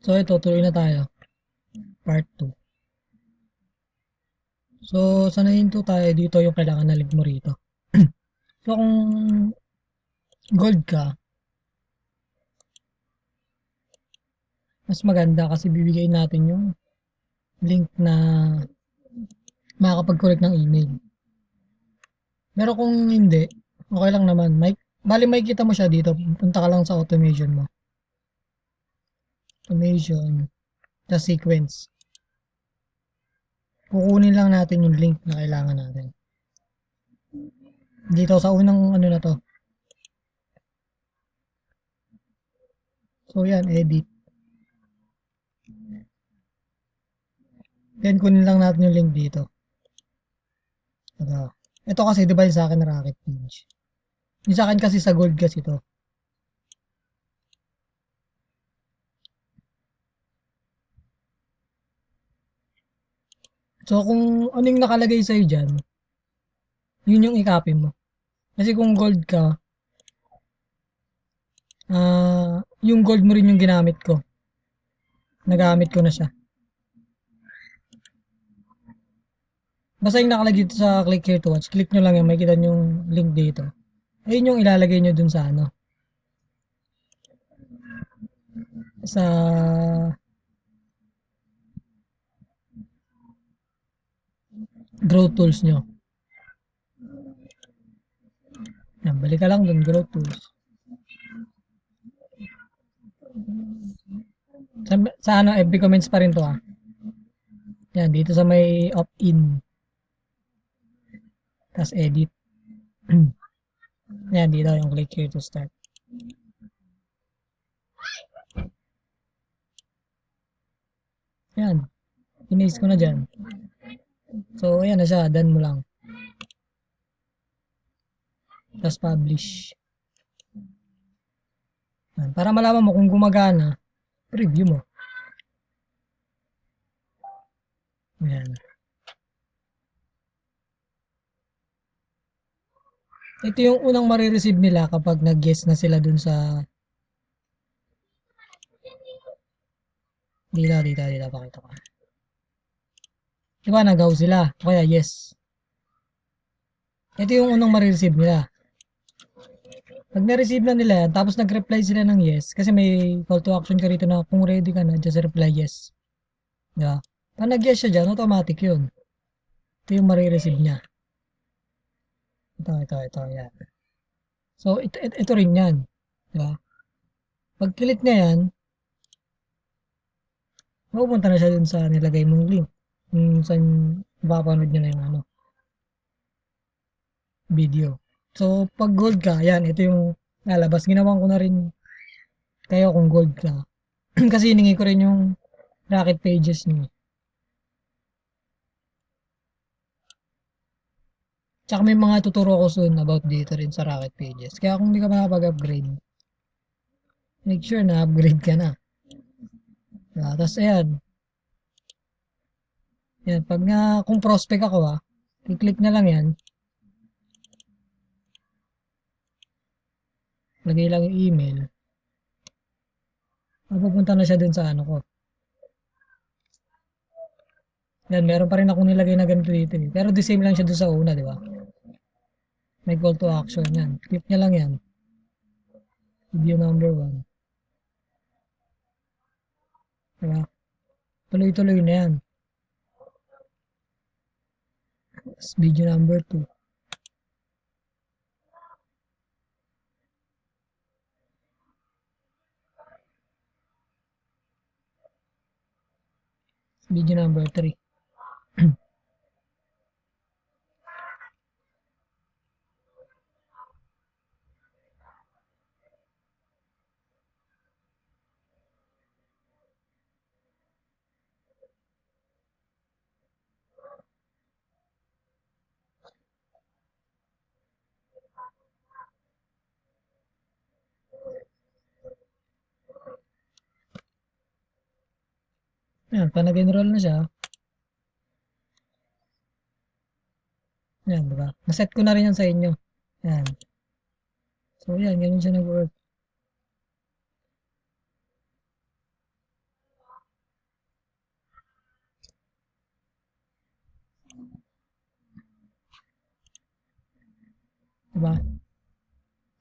So ito, tuloy na tayo. Part 2. So, sa nahinto tayo dito yung kailangan na link mo rito. So, kung gold ka, mas maganda kasi bibigay natin yung link na makakapag-correct ng email. Pero kung hindi, okay lang naman. Bali may kita mo siya dito. Punta ka lang sa automation mo. Automation. The sequence. Kukunin lang natin yung link na kailangan natin. Dito sa unang ano na to. So yan, edit. Then kunin lang natin yung link dito. Ito kasi di ba yung sa akin rocket page. Yung sa akin kasi sa gold kasi to. So kung ano yung nakalagay sa'yo dyan, yun yung i-copy mo. Kasi kung gold ka, yung gold mo rin yung ginamit ko. Nagamit ko na siya. Basta yung nakalagay dito sa click here to watch, click nyo lang yung makikita nyo yung link dito. Ayun yung ilalagay nyo dun sa ano. Sa growth tools nyo. Yan, balik ka lang dun, growth tools. Sa ano, FB comments pa rin to ah. Yan, dito sa may opt-in. Tapos edit. Yan, dito yung click here to start. Yan, inace ko na dyan. So, ayan na siya, done mo lang. Tapos publish. Yan, para malaman mo kung gumagana, preview mo. Yan. Ito yung unang marireceive nila kapag nag-guess na sila dun sa dito, pakita ko. Diba, nag-go sila. O kaya yes. Ito yung unang marireceive nila. Pag na-receive na nila yan, tapos nag-reply sila ng yes, kasi may call to action ka rito na kung ready ka na, just reply yes. Diba? Pag nag-yes siya dyan, automatic yun. Ito yung marireceive niya. Ito, yan. So, ito rin yan. Diba? Pag click niya yan, mapupunta na siya dun sa nilagay mong link. Kung saan mapapanood niya na yung ano, video. So, pag gold ka, yan, ito yung lalabas. Ginawan ko na rin kayo kung gold ka. Kasi hiningi ko rin yung rocket pages niyo. Tsaka may mga tuturo ko soon about dito rin sa rocket pages. Kaya kung hindi ka makapag-upgrade, make sure na upgrade ka na. Tapos ayan, yan, pag nga, kung prospect ako i-click na lang yan. Lagay lang yung email. Mapupunta na siya dun sa ano ko. Yan, meron pa rin ako nilagay na ganito dito eh. Pero the same lang siya dun sa una, di ba? May call to action yan. Click niya lang yan. Video number 1. Di ba? Tuloy-tuloy na yan. Video number 2. Video number 3. Yan, pag nag-enroll na siya, yan, di ba? Naset ko na rin yan sa inyo. Yan. So, yan, ganun siya nag-work.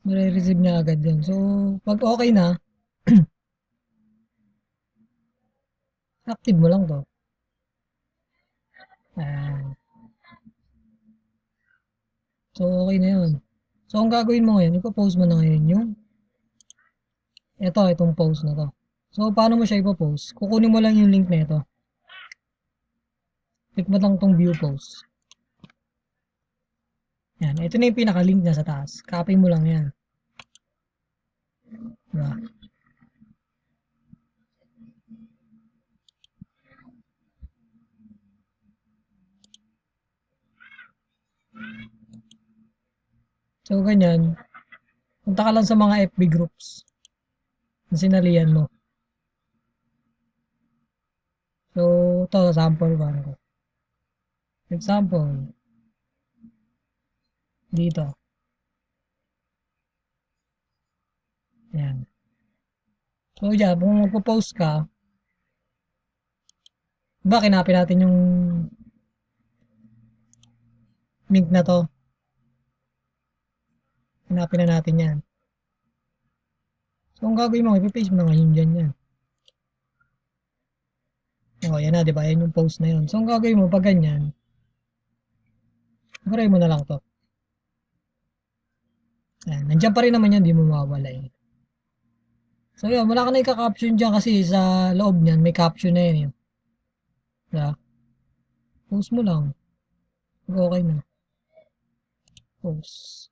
Mare-receive niya agad yun. So, pag okay na, active mo lang to. Ayan. So, okay na yun. So, ang gagawin mo ngayon, ipopost mo na ngayon yung itong post na to. So, paano mo siya ipopost? Kukunin mo lang yung link na ito. Click mo lang tong view post. Yan, ito na yung pinaka-link na sa taas. Copy mo lang yan. Diba? So, ganyan. Punta ka lang sa mga FB groups na sinalihan mo. So, ito, sample ba ko. Example, dito. Yan. So, yan, kung magpo-post ka, diba, kinapin natin yung link na to. Kinapin na natin yan. So, ang gagawin mo, ipipaste mo na ngayon dyan yan. O, yan na, diba? Yan yung post na yun. So, ang gagawin mo, pag ganyan, iparay mo na lang to. Yan, nandiyan pa rin naman yan, di mo mawawala eh. So, yun, wala ka na ika-caption dyan kasi sa loob niyan, may caption na yan. Diba? Post mo lang. Okay na. Post.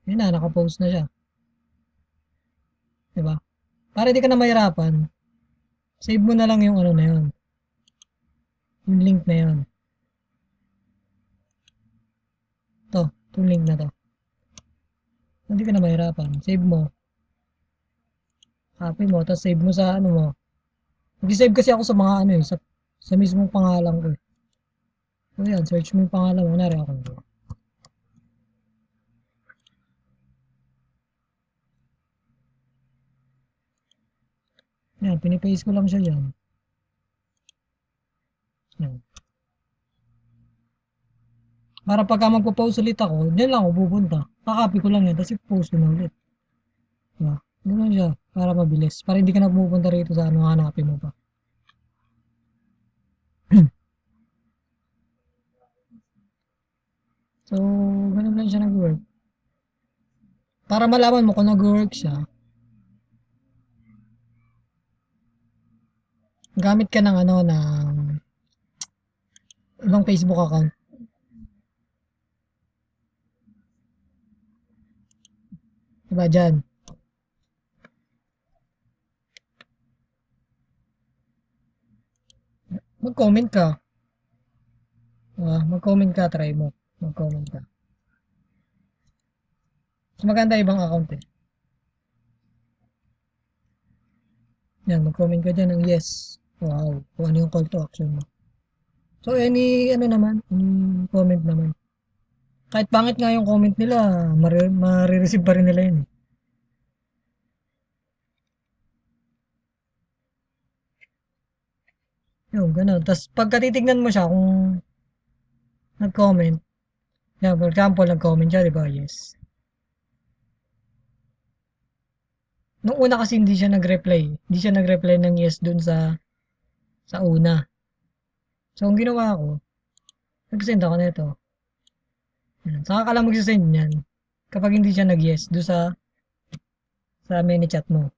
Yun na, naka-post na siya. Diba? Para di ka na mahirapan, save mo na lang yung ano na yun. Yung link na yun. Itong link na to. Hindi ka na mahirapan. Save mo. Copy mo, tapos save mo sa ano mo. Nag-save kasi ako sa mga ano eh, sa mismong pangalan ko eh. So yan, search mo yung pangalan mo. Kunwari ako. Yan, pinipaste ko lang siya dyan. Yan. Para pagka magpo-post ulit ako, dyan lang ako pupunta. Kakopy ko lang yan, tapos i-post ko na ulit. Diba? Ganun siya, para mabilis. Para hindi ka na pupunta rito sa ano, hanapin mo pa. So, ganun lang siya nag-work. Para malaman mo kung nag-work siya, gamit ka ng ano, ng ibang Facebook account. Diba dyan? Mag-comment ka. Diba? Mag-comment ka, try mo. Mag-comment ka. Mas maganda ibang account eh. Yan, mag-comment ka dyan ng yes. Wow, kung ano yung call to action mo. So, any, ano naman, any comment naman. Kahit pangit nga yung comment nila, marireceive pa rin nila yun. Yung, ganun. Tapos, pagka titignan mo siya, kung nag-comment, yeah, for example, nag-comment siya, di ba? Yes. Nung una kasi hindi siya nag-reply. Hindi siya nag-reply ng yes dun sa una. So, ang ginawa ko, nag-send ako nito. Yan. Saka ka lang magsisend niyan kapag hindi siya nag-yes do sa Manychat mo.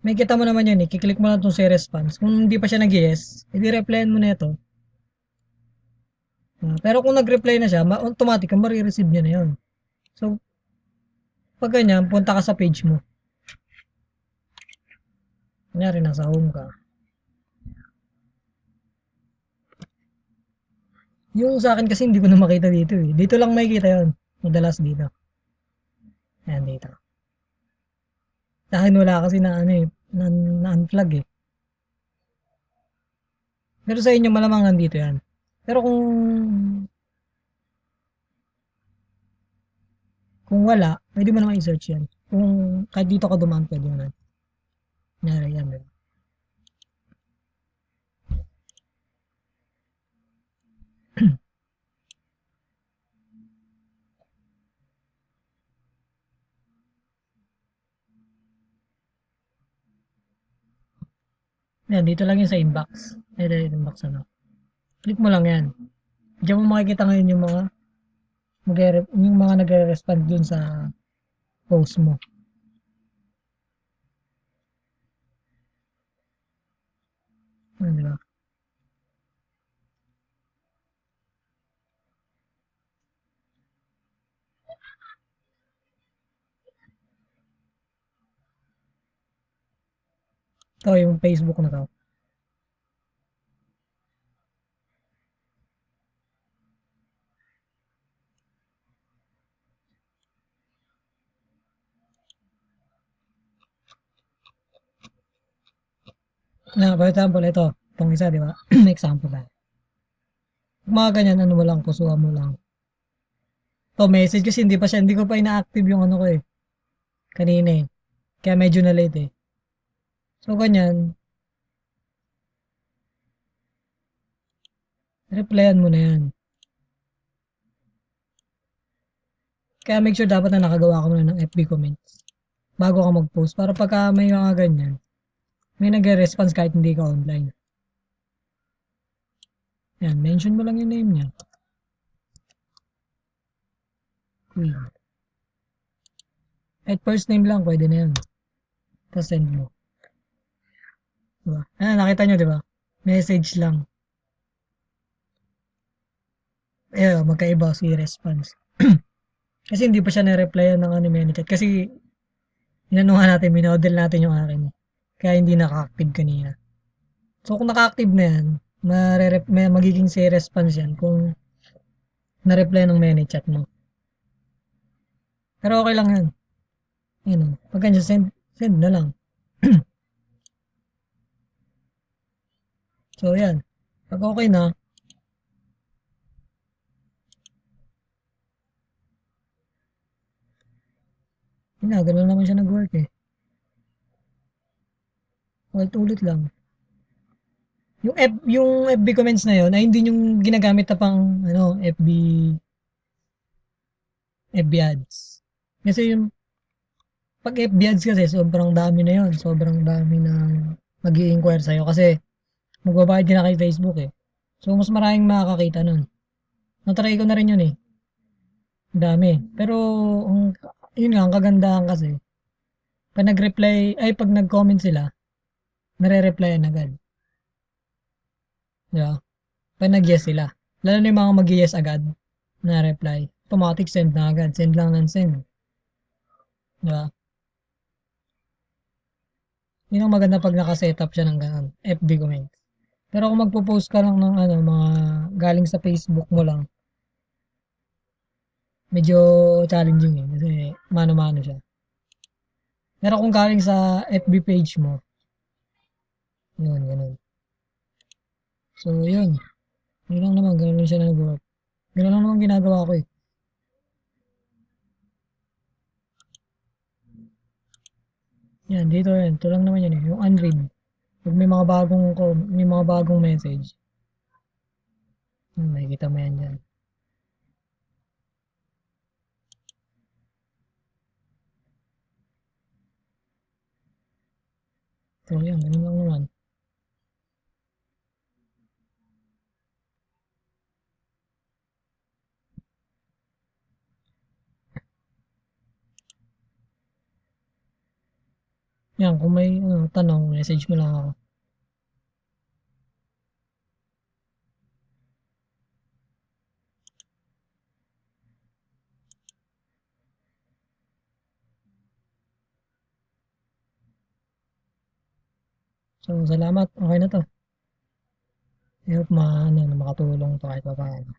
May kita mo naman yun eh. Kiklik mo lang itong say response. Kung hindi pa siya nag-yes, edi replyan mo na ito. Pero kung nag-reply na siya, automatic marireceive niya na yun. So, pag ganyan, punta ka sa page mo. Kunyari, nasa home ka. Yung sa akin kasi hindi ko na makita dito eh. Dito lang makikita yun. Madalas dito. Ayan dito. Sa akin wala kasi na ano eh, na-unplug eh. Pero sa inyo malamang nandito yan. Pero kung wala, pwede mo naman i-search yan. Kung kahit dito ka dumaan, pwede mo na. Nyari yan. Diba? Yan, dito lang yan sa inbox. Ito, inbox ano. Click mo lang yan. Diyan mo makikita ngayon yung mga nagre-respond dun sa post mo. Ano, di ba? Ito yung Facebook na to. Na, for example, ito. Itong isa, di ba? Example na. Kung mga ganyan, ano mo lang, pusuan mo lang. To message kasi hindi ko pa ina-active yung ano ko eh. Kanina eh. Kaya medyo na late eh. So, ganyan, replyan mo na yan. Kaya make sure dapat na nakagawa ka muna ng FB comments bago ka mag-post. Para pagka may mga ganyan, may nagre-response kahit hindi ka online. Yan, mention mo lang yung name niya. Queen. At first name lang, pwede na yan. Tapos send mo. Diba? Ah, nakita nyo, diba? Message lang. Eh, magkaiba si response. Kasi hindi pa siya na-replyan ng ano, Manychat. Kasi, inano nga natin, minodel natin yung akin. Kaya hindi naka-active kanina. So, kung naka-active na yan, may magiging say response yan kung na-reply ng Manychat mo. Pero okay lang yan. Yun o. Pag ganyan, send na lang. So, yan. Pag okay na, yun na, ganun naman siya nag-work eh. Ulit-ulit lang. Yung FB comments na yun, ay hindi yung ginagamit na pang, ano, FB ads. Kasi yung, pag FB ads kasi, sobrang dami na yun. Sobrang dami na mag-i-inquire sa'yo. Kasi, magbabayad ka na kay Facebook eh. So, mas maraming makakakita nun. Natry ko na rin yun eh. Dami. Pero, yun nga, ang kagandahan kasi, pag nag-reply, ay pag nag-comment sila, nare-replyan agad. Di ba? Pag nag-yes sila. Lalo na yung mga mag-yes agad na reply. Automatic send na agad. Send lang ng send. Di ba? Yun ang maganda pag naka-setup siya ng ganun. FB comments. Pero kung magpo-post ka lang ng ano, mga galing sa Facebook mo lang, medyo challenging eh. Kasi mano-mano siya. Pero kung galing sa FB page mo, yun, ganun. So, yun. Yun lang naman. Ganun lang siya nag-work. Ganun lang naman ginagawa ko eh. Yan, dito yan. Ito lang naman yan eh. Yung unread. Pag may mga bagong message, makikita mo yan dyan. So, yan. Ganun lang naman. Yan, kung may tanong, message mo lang ako. So, salamat. Okay na to. I hope makatulong to kahit pa paano.